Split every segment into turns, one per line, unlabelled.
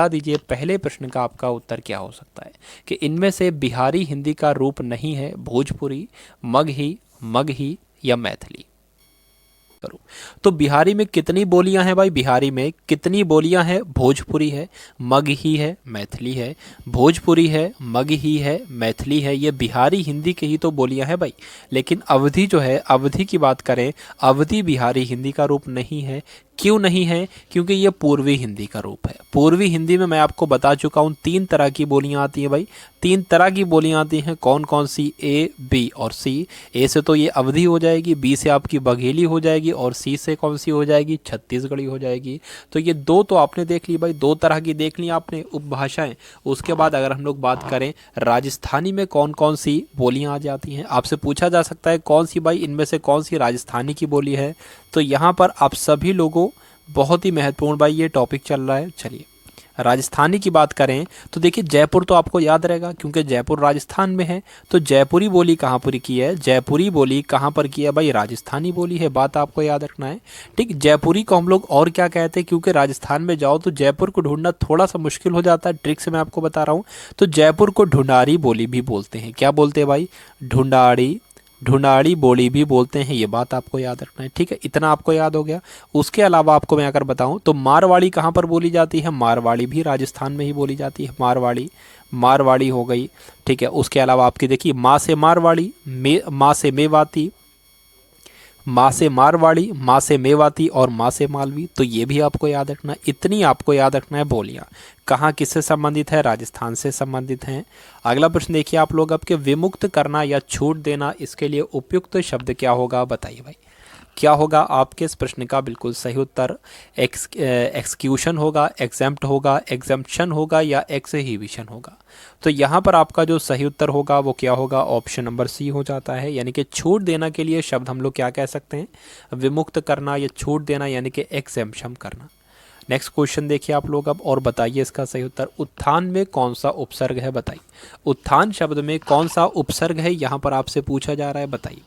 बता दीजिए पहले प्रश्न का आपका उत्तर क्या हो सकता है कि इनमें से बिहारी हिंदी का रूप नहीं है भोजपुरी, मगही या मैथिली। करो तो बिहारी में कितनी बोलियां हैं भाई? बिहारी में कितनी बोलियां हैं? भोजपुरी है, मगही है, मैथिली है। भोजपुरी है, मगही है, मैथिली है। ये बिहारी हिंदी की ही तो बोलियां हैं भाई। लेकिन अवधी जो है, अवधी की बात करें, अवधी बिहारी हिंदी का रूप नहीं है। क्यों नहीं है? क्योंकि ये पूर्वी हिंदी का रूप है। पूर्वी हिंदी में मैं आपको बता चुका हूँ 3 तरह की बोलियां आती हैं भाई। 3 तरह की बोलियां आती हैं। कौन कौन सी? ए, बी और सी। ए से तो ये अवधी हो जाएगी, बी से आपकी बघेली हो जाएगी और सी से कौन सी हो जाएगी? छत्तीसगढ़ी हो जाएगी। तो ये 2 तो आपने देख ली भाई, 2 तरह की देख ली आपने उपभाषाएं। उसके बाद अगर हम लोग बात करें राजस्थानी में कौन कौन सी बोलियां आ जाती हैं, आपसे पूछा जा सकता है कौन सी भाई इनमें से कौन सी राजस्थानी की बोली है। तो यहाँ पर आप सभी लोगों, बहुत ही महत्वपूर्ण भाई ये टॉपिक चल रहा है। चलिए राजस्थानी की बात करें तो देखिए जयपुर तो आपको याद रहेगा क्योंकि जयपुर राजस्थान में है। तो जयपुरी बोली कहाँ पर की है? जयपुरी बोली कहाँ पर की है भाई? राजस्थानी बोली है। बात आपको याद रखना है। ठीक, जयपुरी को हम लोग और क्या कहते हैं, क्योंकि राजस्थान में जाओ तो जयपुर को ढूंढना थोड़ा सा मुश्किल हो जाता है। ट्रिक से मैं आपको बता रहा हूँ। तो जयपुर को ढूंढारी बोली भी बोलते हैं। क्या बोलते हैं भाई? ढूंढाड़ी बोली भी बोलते हैं। ये बात आपको याद रखना है। ठीक है, इतना आपको याद हो गया। उसके अलावा आपको मैं अगर बताऊं तो मारवाड़ी कहाँ पर बोली जाती है? मारवाड़ी भी राजस्थान में ही बोली जाती है। मारवाड़ी हो गई। ठीक है, उसके अलावा आपकी देखिए माँ से मारवाड़ी, माँ से मेवाती, माँ से मारवाड़ी, माँ से मेवाती और माँ से मालवी। तो ये भी आपको याद रखना है। इतनी आपको याद रखना है बोलियाँ। कहाँ किससे संबंधित है? राजस्थान से संबंधित हैं। अगला प्रश्न देखिए आप लोग, अब के विमुक्त करना या छूट देना, इसके लिए उपयुक्त शब्द क्या होगा? बताइए भाई क्या होगा आपके इस प्रश्न का बिल्कुल सही उत्तर? एक्सक्यूशन होगा, एग्जेम्प्ट होगा, एग्जेम्पशन होगा या एक्सहिबिशन होगा? तो यहाँ पर आपका जो सही उत्तर होगा वो क्या होगा? ऑप्शन नंबर सी हो जाता है। यानी कि छूट देना के लिए शब्द हम लोग क्या कह सकते हैं? विमुक्त करना या छूट देना, यानी कि एग्जेम्पशन करना। नेक्स्ट क्वेश्चन देखिए आप लोग अब और बताइए इसका सही उत्तर। उत्थान में कौन सा उपसर्ग है? बताइए उत्थान शब्द में कौन सा उपसर्ग है? यहाँ पर आपसे पूछा जा रहा है, बताइए।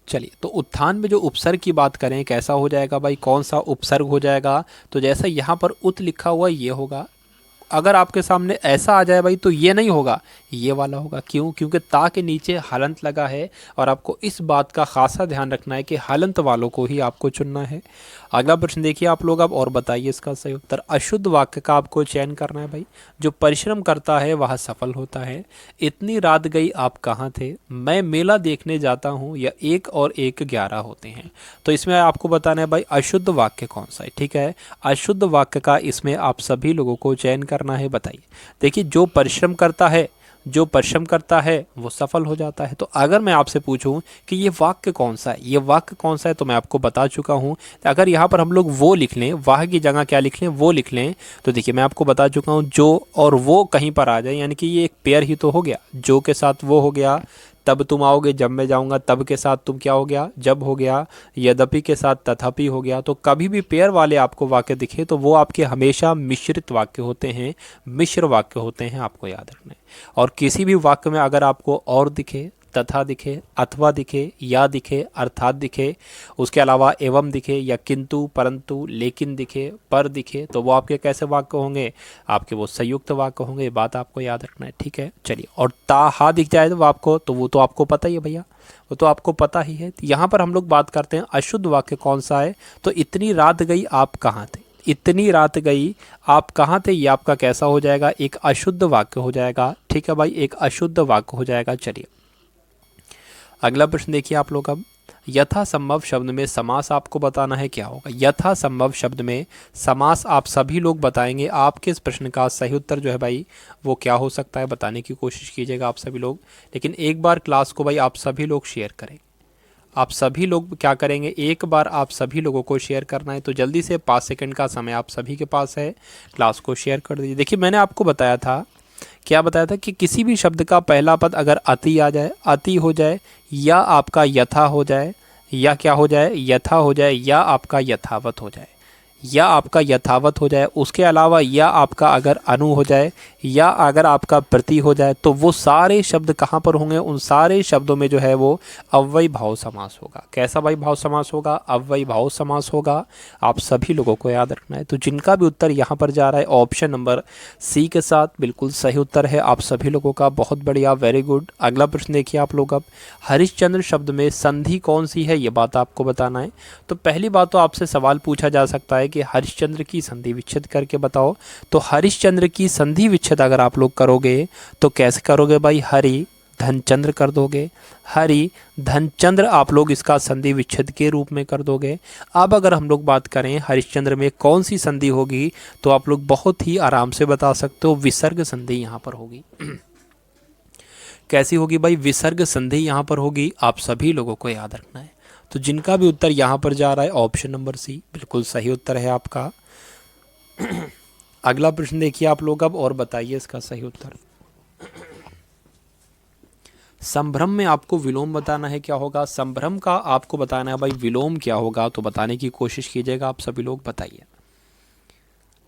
चलिए तो उत्थान में जो उपसर्ग की बात करें कैसा हो जाएगा भाई? कौन सा उपसर्ग हो जाएगा? तो जैसा यहाँ पर उत लिखा हुआ ये होगा। अगर आपके सामने ऐसा आ जाए भाई तो ये नहीं होगा, ये वाला होगा। क्यों? क्योंकि ता के नीचे हलंत लगा है और आपको इस बात का खासा ध्यान रखना है कि हलंत वालों को ही आपको चुनना है। अगला प्रश्न देखिए आप लोग अब और बताइए इसका सही उत्तर। अशुद्ध वाक्य का आपको चयन करना है भाई। जो परिश्रम करता है वह सफल होता है। इतनी रात गई आप कहाँ थे? मैं मेला देखने जाता हूँ। या 1 और 1 11 होते हैं। तो इसमें आपको बताना है भाई अशुद्ध वाक्य कौन सा है। ठीक है, अशुद्ध वाक्य का इसमें आप सभी लोगों को चयन करना है। बताइए देखिए जो परिश्रम करता है वो सफल हो जाता है। तो अगर मैं आपसे पूछूं कि ये वाक्य कौन सा है, ये वाक्य कौन सा है, तो मैं आपको बता चुका हूं। अगर यहाँ पर हम लोग वो लिख लें, वाह की जगह क्या लिख लें? वो लिख लें। तो देखिए मैं आपको बता चुका हूं जो और वो कहीं पर आ जाए, यानी कि ये एक पेयर ही तो हो गया। जो के साथ वो हो गया, तब तुम आओगे जब मैं जाऊंगा, तब के साथ तुम क्या हो गया? जब हो गया। यद्यपि के साथ तथापि हो गया। तो कभी भी पेयर वाले आपको वाक्य दिखे तो वो आपके हमेशा मिश्रित वाक्य होते हैं, मिश्र वाक्य होते हैं, आपको याद रखना है। और किसी भी वाक्य में अगर आपको और दिखे, तथा दिखे, अथवा दिखे, या दिखे, अर्थात दिखे, उसके अलावा एवं दिखे, या किंतु, परंतु, लेकिन दिखे, पर दिखे, तो वो आपके कैसे वाक्य होंगे? आपके वो संयुक्त वाक्य होंगे। ये बात आपको याद रखना है। ठीक है, चलिए। और ता हा दिख जाए तो आपको, तो वो तो आपको पता ही है भैया, वो तो आपको पता ही है। यहाँ पर हम लोग बात करते हैं अशुद्ध वाक्य कौन सा है। तो इतनी रात गई आप कहाँ थे? इतनी रात गई आप कहाँ थे, ये आपका कैसा हो जाएगा? एक अशुद्ध वाक्य हो जाएगा। ठीक है भाई, एक अशुद्ध वाक्य हो जाएगा। चलिए अगला प्रश्न देखिए आप लोग अब। यथासंभव शब्द में समास आपको बताना है क्या होगा। यथासंभव शब्द में समास आप सभी लोग बताएंगे। आपके इस प्रश्न का सही उत्तर जो है भाई वो क्या हो सकता है, बताने की कोशिश कीजिएगा आप सभी लोग। लेकिन एक बार क्लास को भाई आप सभी लोग शेयर करें। आप सभी लोग क्या करेंगे, एक बार आप सभी लोगों को शेयर करना है। तो जल्दी से 5 सेकंड का समय आप सभी के पास है, क्लास को शेयर कर दीजिए। देखिए मैंने आपको बताया था, क्या बताया था कि किसी भी शब्द का पहला पद अगर अति आ जाए, अति हो जाए, या आपका यथा हो जाए, या क्या हो जाए? यथा हो जाए, या आपका यथावत हो जाए। या आपका यथावत हो जाए, उसके अलावा या आपका अगर अनु हो जाए या अगर आपका प्रति हो जाए, तो वो सारे शब्द कहाँ पर होंगे, उन सारे शब्दों में जो है वो अव्ययी भाव समास होगा। कैसा भाई भाव समास होगा? अव्ययी भाव समास होगा। आप सभी लोगों को याद रखना है। तो जिनका भी उत्तर यहाँ पर जा रहा है ऑप्शन नंबर सी के साथ, बिल्कुल सही उत्तर है आप सभी लोगों का। बहुत बढ़िया, वेरी गुड। अगला प्रश्न देखिए आप लोग अब, हरिश्चंद्र शब्द में संधि कौन सी है, ये बात आपको बताना है। तो पहली बात तो आपसे सवाल पूछा जा सकता है कि हरिश्चंद्र की संधि विच्छेद करके बताओ। तो हरिश्चंद्र की संधि विच्छेद अगर आप लोग करोगे तो कैसे करोगे भाई? हरि धनचंद्र कर दोगे। हरि धनचंद्र आप लोग इसका संधि विच्छेद के रूप में कर दोगे। अब अगर हम लोग बात करें हरिश्चंद्र में कौन सी संधि होगी, तो आप लोग बहुत ही आराम से बता सकते हो, विसर्ग संधि यहाँ पर होगी। कैसी होगी भाई? विसर्ग संधि यहाँ पर होगी। आप सभी लोगों को याद रखना है। तो जिनका भी उत्तर यहाँ पर जा रहा है ऑप्शन नंबर सी, बिल्कुल सही उत्तर है आपका। अगला प्रश्न देखिए आप लोग अब, और बताइए इसका सही उत्तर। संभ्रम में आपको विलोम बताना है, क्या होगा? संभ्रम का आपको बताना है भाई विलोम क्या होगा, तो बताने की कोशिश कीजिएगा आप सभी लोग, बताइए।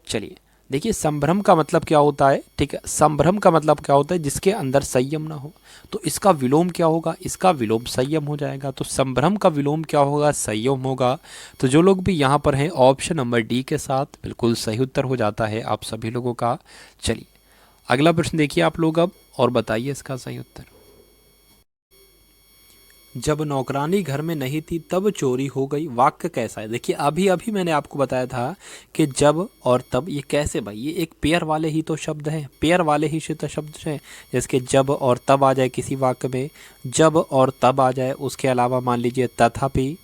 चलिए देखिए, संभ्रम का मतलब क्या होता है, ठीक है, संभ्रम का मतलब क्या होता है? जिसके अंदर संयम ना हो। तो इसका विलोम क्या होगा? इसका विलोम संयम हो जाएगा। तो संभ्रम का विलोम क्या होगा? संयम होगा। तो जो लोग भी यहाँ पर हैं ऑप्शन नंबर डी के साथ, बिल्कुल सही उत्तर हो जाता है आप सभी लोगों का। चलिए अगला प्रश्न देखिए आप लोग अब, और बताइए इसका सही उत्तर। जब नौकरानी घर में नहीं थी तब चोरी हो गई, वाक्य कैसा है? देखिए अभी अभी मैंने आपको बताया था कि जब और तब, ये कैसे भाई? ये एक पेयर वाले ही तो शब्द हैं, पेयर वाले ही तो शब्द हैं। जैसे जब और तब आ जाए किसी वाक्य में, जब और तब आ जाए, उसके अलावा मान लीजिए तथापि,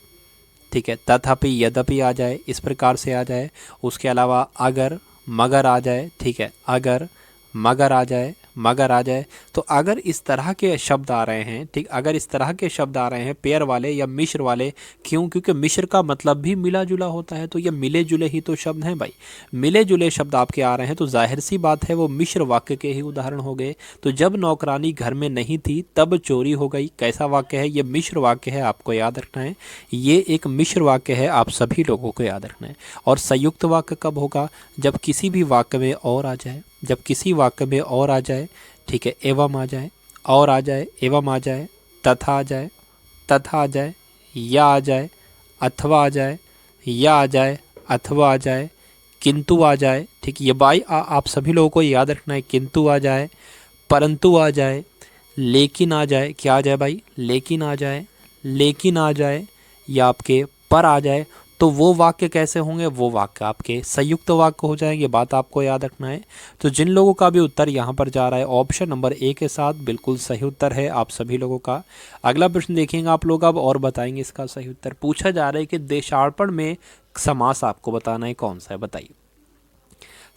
ठीक है, तथापि यद्यपि आ जाए, इस प्रकार से आ जाए। उसके अलावा अगर मगर आ जाए, ठीक है, अगर मगर आ जाए, मगर आ जाए। तो अगर इस तरह के शब्द आ रहे हैं, ठीक, अगर इस तरह के शब्द आ रहे हैं पेयर वाले या मिश्र वाले, क्यों? क्योंकि मिश्र का मतलब भी मिला जुला होता है। तो ये मिले जुले ही तो शब्द हैं भाई, मिले जुले शब्द आपके आ रहे हैं, तो जाहिर सी बात है वो मिश्र वाक्य के ही उदाहरण हो गए। तो जब नौकरानी घर में नहीं थी तब चोरी हो गई, कैसा वाक्य है? ये मिश्र वाक्य है, आपको याद रखना है। ये एक मिश्र वाक्य है, आप सभी लोगों को याद रखना है। और संयुक्त वाक्य कब होगा? जब किसी भी वाक्य में और आ जाए, जब किसी वाक्य में और आ जाए, ठीक है, एवं आ जाए, और आ जाए, एवं आ जाए, तथा आ जाए, तथा आ जाए, या आ जाए, अथवा आ जाए, या आ जाए, अथवा आ जाए, किंतु आ जाए, ठीक, ये बाई आप सभी लोगों को याद रखना है। किंतु आ जाए, परंतु आ जाए, लेकिन आ जाए, क्या आ जाए भाई? लेकिन आ जाए, लेकिन आ जाए, या आपके पर आ जाए। तो वो वाक्य कैसे होंगे? वो वाक्य आपके संयुक्त वाक्य हो जाएंगे, बात आपको याद रखना है। तो जिन लोगों का भी उत्तर यहाँ पर जा रहा है ऑप्शन नंबर ए के साथ, बिल्कुल सही उत्तर है आप सभी लोगों का। अगला प्रश्न देखेंगे आप लोग अब, और बताएंगे इसका सही उत्तर। पूछा जा रहा है कि देशार्पण में समास आपको बताना है कौन सा है, बताइए।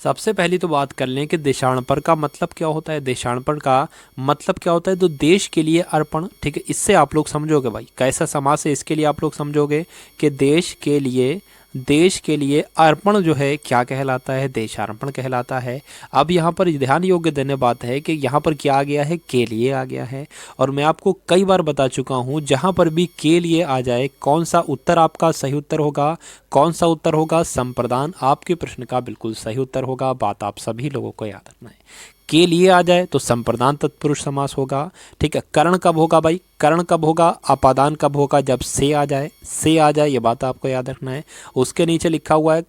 सबसे पहली तो बात कर लें कि देशार्पण का मतलब क्या होता है। देशार्पण का मतलब क्या होता है? तो देश के लिए अर्पण, ठीक है, इससे आप लोग समझोगे भाई कैसा समास है। इसके लिए आप लोग समझोगे कि देश के लिए अर्पण जो है क्या कहलाता है? देशार्पण कहलाता है। अब यहाँ पर ध्यान योग्य देने बात है कि यहाँ पर क्या आ गया है? के लिए आ गया है। और मैं आपको कई बार बता चुका हूँ, जहाँ पर भी के लिए आ जाए, कौन सा उत्तर आपका सही उत्तर होगा? कौन सा उत्तर होगा? संप्रदान आपके प्रश्न का बिल्कुल सही उत्तर होगा, बात आप सभी लोगों को याद रखना है। के लिए आ जाए तो संप्रदान तत्पुरुष समास होगा, ठीक है। कर्ण कब होगा भाई? कर्ण कब होगा? अपादान कब होगा? जब से आ जाए, से आ जाए, ये बात आपको याद रखना है। उसके नीचे लिखा हुआ है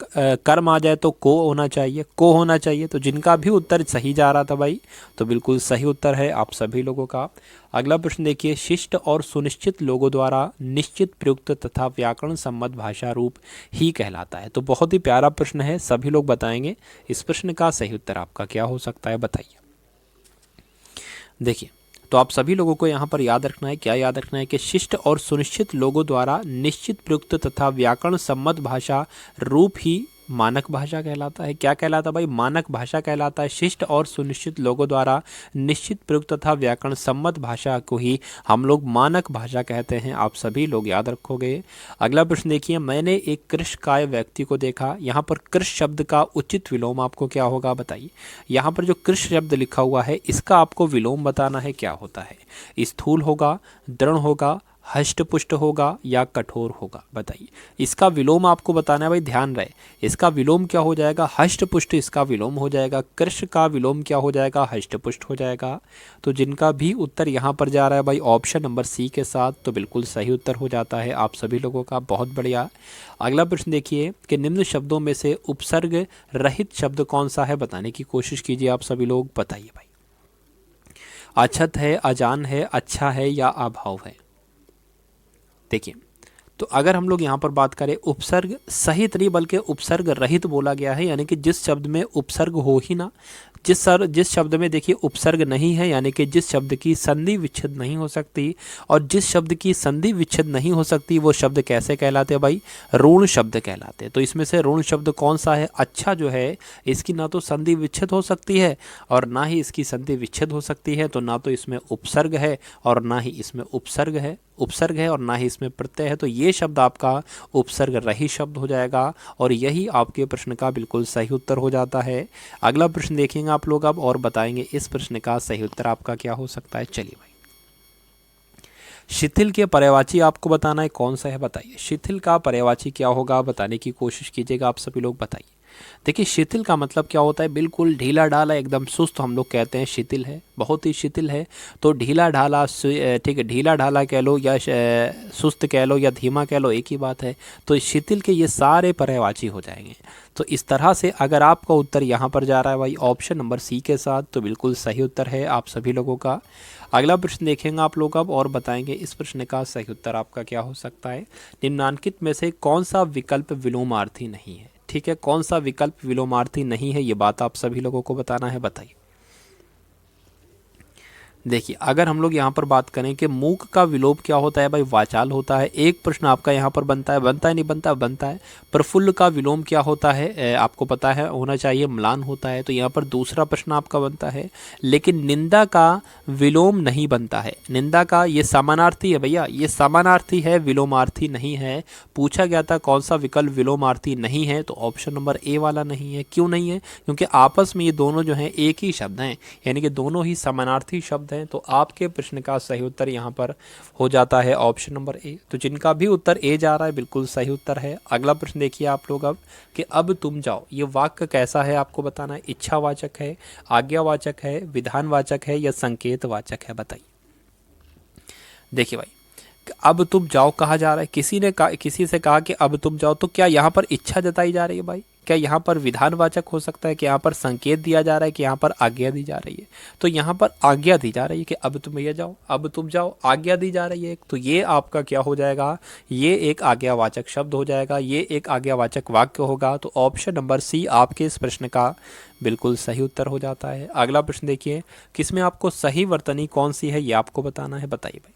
कर्म आ जाए तो को होना चाहिए, को होना चाहिए। तो जिनका भी उत्तर सही जा रहा था भाई, तो बिल्कुल सही उत्तर है आप सभी लोगों का। अगला प्रश्न देखिए, शिष्ट और सुनिश्चित लोगों द्वारा निश्चित प्रयुक्त तथा व्याकरण सम्मत भाषा रूप ही कहलाता है। तो बहुत ही प्यारा प्रश्न है, सभी लोग बताएंगे इस प्रश्न का सही उत्तर आपका क्या हो सकता है, बताइए। देखिए, तो आप सभी लोगों को यहाँ पर याद रखना है, क्या याद रखना है कि शिष्ट और सुनिश्चित लोगों द्वारा निश्चित प्रयुक्त तथा व्याकरण सम्मत भाषा रूप ही मानक भाषा कहलाता है। क्या कहलाता भाई? मानक भाषा कहलाता है। शिष्ट और सुनिश्चित लोगों द्वारा निश्चित प्रयुक्त तथा व्याकरण सम्मत भाषा को ही हम लोग मानक भाषा कहते हैं, आप सभी लोग याद रखोगे। अगला प्रश्न देखिए, मैंने एक कृशकाय व्यक्ति को देखा। यहाँ पर कृश शब्द का उचित विलोम आपको क्या होगा, बताइए। यहाँ पर जो कृश शब्द लिखा हुआ है इसका आपको विलोम बताना है, क्या होता है? स्थूल होगा, दृढ़ होगा, हष्ट पुष्ट होगा या कठोर होगा, बताइए। इसका विलोम आपको बताना है भाई, ध्यान रहे। इसका विलोम क्या हो जाएगा, हष्ट पुष्ट इसका विलोम हो जाएगा। कृष का विलोम क्या हो जाएगा, हष्ट पुष्ट हो जाएगा। तो जिनका भी उत्तर यहाँ पर जा रहा है भाई ऑप्शन नंबर सी के साथ, तो बिल्कुल सही उत्तर हो जाता है आप सभी लोगों का। बहुत बढ़िया। अगला प्रश्न देखिए कि निम्न शब्दों में से उपसर्ग रहित शब्द कौन सा है, बताने की कोशिश कीजिए आप सभी लोग, बताइए भाई। अछत है, अजान है, अच्छा है या अभाव है। देखिए, तो अगर हम लोग यहाँ पर बात करें, उपसर्ग सहित नहीं बल्कि उपसर्ग रहित बोला गया है, यानी कि जिस शब्द में उपसर्ग हो ही ना, जिस शब्द में देखिए उपसर्ग नहीं है, यानी कि जिस शब्द की संधि विच्छेद नहीं हो सकती, और जिस शब्द की संधि विच्छेद नहीं हो सकती वो शब्द कैसे कहलाते हैं भाई, ऋण शब्द कहलाते हैं। तो इसमें से ऋण शब्द कौन सा है, अच्छा जो है, इसकी ना तो संधि विच्छेद हो सकती है और ना ही इसकी संधि विच्छेद हो सकती है, तो ना तो इसमें उपसर्ग है और ना ही इसमें उपसर्ग है और ना ही इसमें प्रत्यय है। तो ये शब्द आपका उपसर्ग रहित शब्द हो जाएगा और यही आपके प्रश्न का बिल्कुल सही उत्तर हो जाता है। अगला प्रश्न देखेंगे आप लोग अब और बताएंगे इस प्रश्न का सही उत्तर आपका क्या हो सकता है। चलिए भाई, शिथिल के पर्यायवाची आपको बताना है कौन सा है, बताइए। शिथिल का पर्यायवाची क्या होगा, बताने की कोशिश कीजिएगा आप सभी लोग, बताइए। देखिए, शिथिल का मतलब क्या होता है, बिल्कुल ढीला ढाला, एकदम सुस्त हम लोग कहते हैं शिथिल है, बहुत ही शिथिल है। तो ढीला ढाला, ठीक है, ढीला ढाला कह लो या सुस्त कह लो या धीमा कह लो, एक ही बात है। तो शिथिल के ये सारे पर्यायवाची हो जाएंगे। तो इस तरह से अगर आपका उत्तर यहाँ पर जा रहा है भाई ऑप्शन नंबर सी के साथ, तो बिल्कुल सही उत्तर है आप सभी लोगों का। अगला प्रश्न देखेंगे आप लोग अब और बताएंगे इस प्रश्न का सही उत्तर आपका क्या हो सकता है। निम्नांकित में से कौन सा विकल्प विलोमार्थी नहीं है, ठीक है, कौन सा विकल्प विलोमार्थी नहीं है, ये बात आप सभी लोगों को बताना है, बताइए। देखिए, अगर हम लोग यहाँ पर बात करें कि मूक का विलोप क्या होता है भाई, वाचाल होता है। एक प्रश्न आपका यहाँ पर बनता है नहीं बनता, बनता है। प्रफुल्ल का विलोम क्या होता है, आपको पता है होना चाहिए, म्लान होता है। तो यहाँ पर दूसरा प्रश्न आपका बनता है। लेकिन निंदा का विलोम नहीं बनता है, निंदा का ये समानार्थी है भैया, ये समानार्थी है, विलोमार्थी नहीं है। पूछा गया था कौन सा विकल्प विलोमार्थी नहीं है, तो ऑप्शन नंबर ए वाला नहीं है। क्यों नहीं है, क्योंकि आपस में ये दोनों जो हैं एक ही शब्द हैं, यानी कि दोनों ही समानार्थी शब्द हैं। तो आपके प्रश्न का सही उत्तर यहाँ पर हो जाता है ऑप्शन नंबर ए। तो जिनका भी उत्तर ए जा रहा है बिल्कुल सही उत्तर है। अगला प्रश्न देखिए आप लोग अब कि अब तुम जाओ, ये वाक्य कैसा है आपको बताना है। इच्छावाचक है, आज्ञावाचक है, विधानवाचक है या संकेतवाचक है, बताइए। देखिए भाई, अब तुम जाओ कहा जा रहा है, किसी से कहा कि अब तुम जाओ, तो क्या यहाँ पर इच्छा जताई जा रही है भाई, क्या यहाँ पर विधानवाचक हो सकता है कि यहाँ पर संकेत दिया जा रहा है कि यहाँ पर आज्ञा दी जा रही है। तो यहाँ पर आज्ञा दी जा रही है कि अब तुम भैया जाओ, अब तुम जाओ, आज्ञा दी जा रही है। तो ये आपका क्या हो जाएगा, ये एक आज्ञावाचक शब्द हो जाएगा, ये एक आज्ञावाचक वाक्य होगा। तो ऑप्शन नंबर सी आपके इस प्रश्न का बिल्कुल सही उत्तर हो जाता है। अगला प्रश्न देखिए, किसमें आपको सही वर्तनी कौन सी है ये आपको बताना है, बताइए भाई।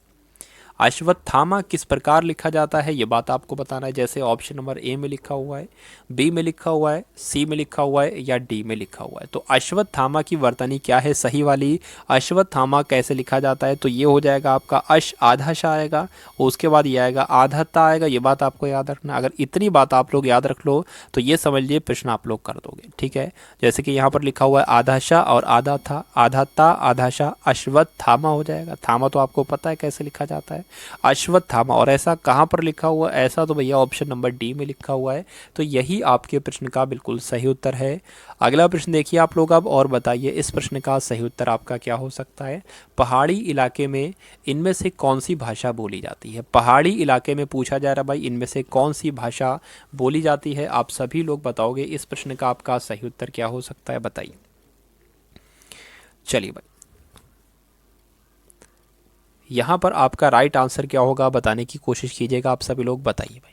अश्वत्थामा किस प्रकार लिखा जाता है, ये बात आपको बताना है। जैसे ऑप्शन नंबर ए में लिखा हुआ है, बी में लिखा हुआ है, सी में लिखा हुआ है या डी में लिखा हुआ है। तो अश्वत्थामा की वर्तनी क्या है सही वाली, अश्वत्थामा कैसे लिखा जाता है, तो ये हो जाएगा आपका अश आधा श आएगा, उसके बाद ये आएगा आधा ता आएगा। ये बात आपको याद रखना, अगर इतनी बात आप लोग याद रख लो तो ये समझ लिए प्रश्न आप लोग कर दोगे, ठीक है। जैसे कि यहाँ पर लिखा हुआ है आधा श और आधा था, आधा ता आधा श, अश्वत्थामा हो जाएगा। थामा तो आपको पता है कैसे लिखा जाता है, अश्वत्थामा। और ऐसा कहाँ पर लिखा हुआ है, ऐसा तो भैया ऑप्शन नंबर डी में लिखा हुआ है। तो यही आपके प्रश्न का बिल्कुल सही उत्तर है। अगला प्रश्न देखिए आप लोग अब और बताइए इस प्रश्न का सही उत्तर आपका क्या हो सकता है। पहाड़ी इलाके में इनमें से कौन सी भाषा बोली जाती है, पहाड़ी इलाके में पूछा जा रहा है भाई इनमें से कौन सी भाषा बोली जाती है। आप सभी लोग बताओगे इस प्रश्न का आपका सही उत्तर क्या हो सकता है, बताइए। चलिए भाई, यहाँ पर आपका राइट आंसर क्या होगा बताने की कोशिश कीजिएगा आप सभी लोग, बताइए भाई।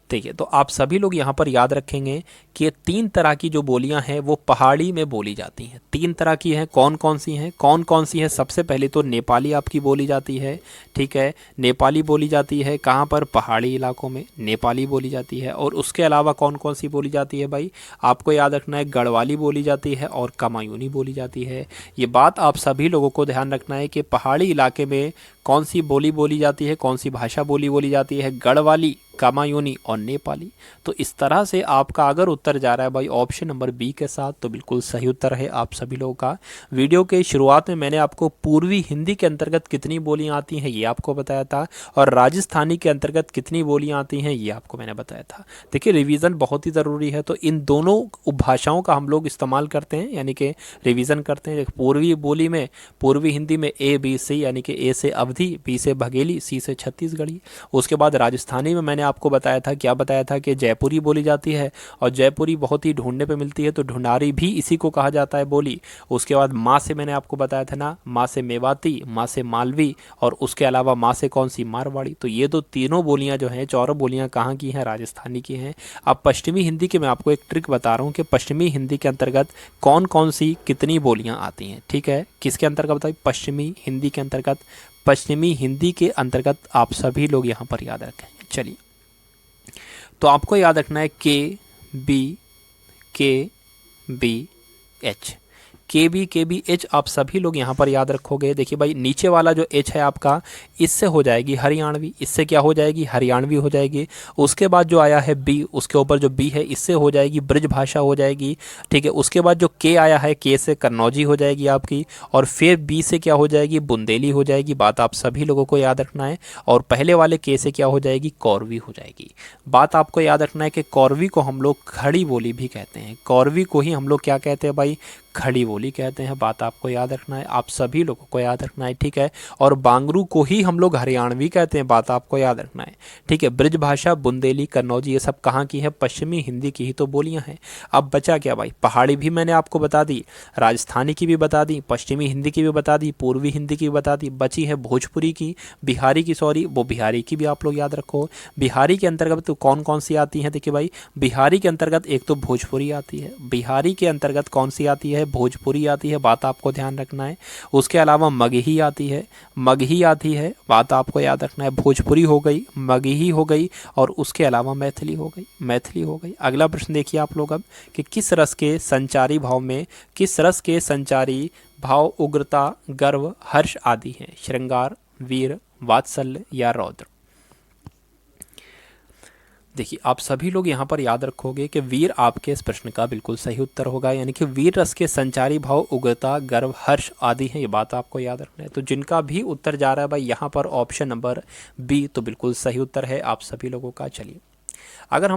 ठीक है, तो आप सभी लोग यहाँ पर याद रखेंगे कि 3 तरह की जो बोलियां हैं वो पहाड़ी में बोली जाती हैं। 3 तरह की हैं, कौन कौन सी हैं, सबसे पहले तो नेपाली आपकी बोली जाती है, ठीक है। नेपाली बोली जाती है कहाँ पर, पहाड़ी इलाकों में नेपाली बोली जाती है। और उसके अलावा कौन कौन सी बोली जाती है भाई, आपको याद रखना है, गढ़वाली बोली जाती है और कमायूनी बोली जाती है। ये बात आप सभी लोगों को ध्यान रखना है कि पहाड़ी इलाके में कौन सी बोली बोली जाती है, कौन सी भाषा बोली जाती है, गढ़वाली, कामायूनी और नेपाली। तो इस तरह से आपका अगर उत्तर जा रहा है भाई ऑप्शन नंबर बी के साथ, तो बिल्कुल सही उत्तर है आप सभी लोगों का। वीडियो के शुरुआत में मैंने आपको पूर्वी हिंदी के अंतर्गत कितनी बोलियां आती हैं ये आपको बताया था, और राजस्थानी के अंतर्गत कितनी बोलियां आती हैं ये आपको मैंने बताया था। देखिए रिवीजन बहुत ही ज़रूरी है, तो इन दोनों उपभाषाओं का हम लोग इस्तेमाल करते हैं, यानी कि रिवीजन करते हैं। पूर्वी बोली में, पूर्वी हिंदी में ए बी सी, यानी कि ए से अवधी, बी से बघेली, सी से छत्तीसगढ़ी। उसके बाद राजस्थानी में मैंने आपको बताया था, क्या बताया था कि जयपुरी बोली जाती है, और जयपुरी बहुत ही ढूंढने पे मिलती है, तो ढूंढारी भी इसी को कहा जाता है बोली। उसके बाद माँ से मैंने आपको बताया था ना, माँ से मेवाती, माँ से मालवी, और उसके अलावा माँ से कौन सी, मारवाड़ी। तो ये तो तीनों बोलियाँ जो हैं, चारों बोलियाँ कहाँ की हैं, राजस्थानी की हैं। अब पश्चिमी हिंदी की मैं आपको एक ट्रिक बता रहा हूँ कि पश्चिमी हिंदी के अंतर्गत कौन कौन सी कितनी बोलियाँ आती हैं, ठीक है। किसके अंतर्गत बताइए, पश्चिमी हिंदी के अंतर्गत। पश्चिमी हिंदी के अंतर्गत आप सभी लोग यहाँ पर याद रखें। चलिए, तो आपको याद रखना है के बी एच, के बी एच आप सभी लोग यहाँ पर याद रखोगे। देखिए भाई नीचे वाला जो एच है आपका, इससे हो जाएगी हरियाणवी, इससे क्या हो जाएगी, हरियाणवी हो जाएगी। उसके बाद जो आया है बी, उसके ऊपर जो बी है इससे हो जाएगी ब्रज भाषा हो जाएगी, ठीक है। उसके बाद जो के आया है, के से कन्नौजी हो जाएगी आपकी, और फिर बी से क्या हो जाएगी, बुंदेली हो जाएगी। बात आप सभी लोगों को याद रखना है। और पहले वाले के से क्या हो जाएगी, कौरवी हो जाएगी। बात आपको याद रखना है कि कौरवी को हम लोग खड़ी बोली भी कहते हैं, कौरवी को ही हम लोग क्या कहते हैं भाई, खड़ी बोली कहते हैं। बात आपको याद रखना है, आप सभी लोगों को याद रखना है, ठीक है। और बांगरू को ही हम लोग हरियाणवी कहते हैं, बात आपको याद रखना है, ठीक है। ब्रज भाषा, बुंदेली, कन्नौजी, ये सब कहाँ की है, पश्चिमी हिंदी की ही तो बोलियां हैं। अब बचा क्या भाई, पहाड़ी भी मैंने आपको बता दी, राजस्थानी की भी बता दी, पश्चिमी हिंदी की भी बता दी, पूर्वी हिंदी की भी बता दी। बची है भोजपुरी की, बिहारी की, सॉरी वो बिहारी की भी आप लोग याद रखो। बिहारी के अंतर्गत तो कौन कौन सी आती हैं, देखिए भाई बिहारी के अंतर्गत एक तो भोजपुरी आती है, बिहारी के अंतर्गत कौन सी आती है, भोजपुरी आती है, बात आपको ध्यान रखना है। उसके अलावा मगही आती है, मगही आती है, बात आपको याद रखना है। भोजपुरी हो गई, मगही हो गई, और उसके अलावा मैथिली हो गई, मैथिली हो गई। अगला प्रश्न देखिए आप लोग अब, कि किस रस के संचारी भाव में, किस रस के संचारी भाव उग्रता, गर्व, हर्ष आदि हैं, श्रृंगार, वीर, वात्सल्य या रौद्र। देखिए आप सभी लोग यहाँ पर याद रखोगे कि वीर आपके इस प्रश्न का बिल्कुल सही उत्तर होगा, यानी कि वीर रस के संचारी भाव उग्रता, गर्व, हर्ष आदि हैं, ये बात आपको याद रखना है। तो जिनका भी उत्तर जा रहा है भाई यहाँ पर ऑप्शन नंबर बी, तो बिल्कुल सही उत्तर है आप सभी लोगों का। चलिए, अगर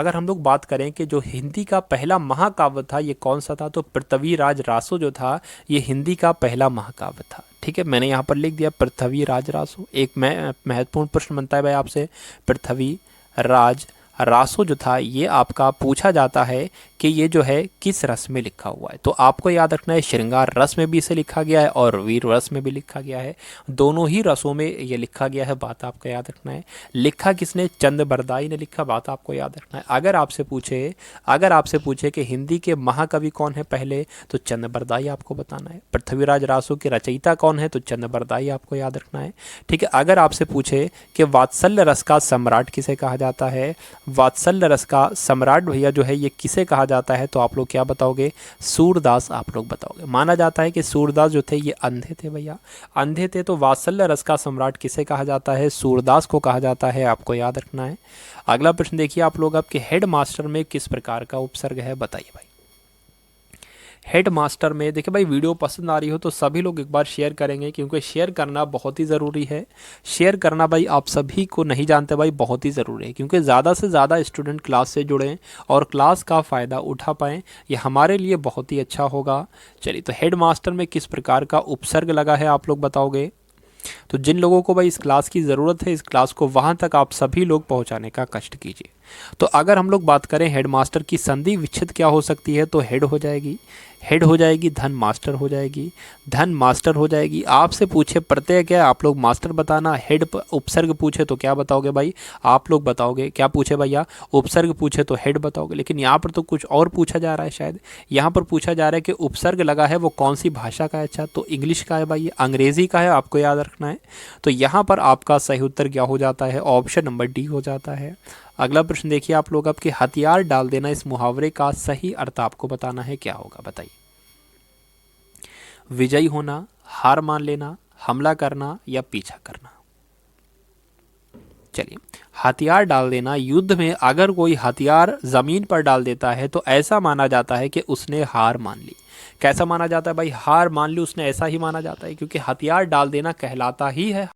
हम लोग बात करें कि जो हिंदी का पहला महाकाव्य था ये कौन सा था, तो पृथ्वीराज रासो जो था ये हिंदी का पहला महाकाव्य था, ठीक है। मैंने यहाँ पर लिख दिया पृथ्वीराज रासो। एक महत्वपूर्ण प्रश्न बनता है भाई आपसे, पृथ्वीराज रासो जो था ये आपका पूछा जाता है कि ये जो है किस रस में लिखा हुआ है, तो आपको याद रखना है श्रृंगार रस में भी इसे लिखा गया है और वीर रस में भी लिखा गया है, दोनों ही रसों में ये लिखा गया है, बात आपको याद रखना है। लिखा किसने, चंद बरदाई ने लिखा, बात आपको याद रखना है। अगर आपसे पूछे कि हिंदी के महाकवि कौन है पहले, तो चंद बरदाई आपको बताना है। पृथ्वीराज रासो के रचयिता कौन है, तो चंद बरदाई आपको याद रखना है, ठीक है। अगर आपसे पूछे कि वात्सल्य रस का सम्राट किसे कहा जाता है, वात्सल्य रस का सम्राट भैया जो है ये किसे कहा जाता है, तो आप लोग क्या बताओगे, सूरदास आप लोग बताओगे। माना जाता है कि सूरदास जो थे ये अंधे थे भैया, अंधे थे, तो वात्सल्य रस का सम्राट किसे कहा जाता है, सूरदास को कहा जाता है, आपको याद रखना है। अगला प्रश्न देखिए आप लोग, आपके हेड मास्टर में किस प्रकार का उपसर्ग है, बताइए भाई। हेड मास्टर में देखिए भाई, वीडियो पसंद आ रही हो तो सभी लोग एक बार शेयर करेंगे, क्योंकि शेयर करना बहुत ही ज़रूरी है। शेयर करना भाई आप सभी को नहीं जानते भाई बहुत ही ज़रूरी है, क्योंकि ज़्यादा से ज़्यादा स्टूडेंट क्लास से जुड़ें और क्लास का फ़ायदा उठा पाएँ, ये हमारे लिए बहुत ही अच्छा होगा। चलिए, तो हेड मास्टर में किस प्रकार का उपसर्ग लगा है आप लोग बताओगे। तो जिन लोगों को भाई इस क्लास की ज़रूरत है, इस क्लास को वहाँ तक आप सभी लोग पहुँचाने का कष्ट कीजिए। तो अगर हम लोग बात करें हेड मास्टर की संधि विच्छेद क्या हो सकती है, तो हेड हो जाएगी, हेड हो जाएगी, धन मास्टर हो जाएगी, धन मास्टर हो जाएगी। आपसे पूछे प्रत्यय क्या है, आप लोग मास्टर बताना। हेड उपसर्ग पूछे तो क्या बताओगे भाई, आप लोग बताओगे। क्या पूछे भैया, उपसर्ग पूछे तो हेड बताओगे, लेकिन यहाँ पर तो कुछ और पूछा जा रहा है। शायद यहाँ पर पूछा जा रहा है कि उपसर्ग लगा है वो कौन सी भाषा का है। अच्छा, तो इंग्लिश का है भाई, अंग्रेजी का है, आपको याद रखना है। तो यहाँ पर आपका सही उत्तर क्या हो जाता है, ऑप्शन नंबर डी हो जाता है। अगला प्रश्न देखिए आप लोग, आपके हथियार डाल देना, इस मुहावरे का सही अर्थ आपको बताना है, क्या होगा बताइए। विजयी होना, हार मान लेना, हमला करना या पीछा करना। चलिए, हथियार डाल देना। युद्ध में अगर कोई हथियार जमीन पर डाल देता है तो ऐसा माना जाता है कि उसने हार मान ली। कैसा माना जाता है भाई? हार मान ली उसने, ऐसा ही माना जाता है, क्योंकि हथियार डाल देना कहलाता ही है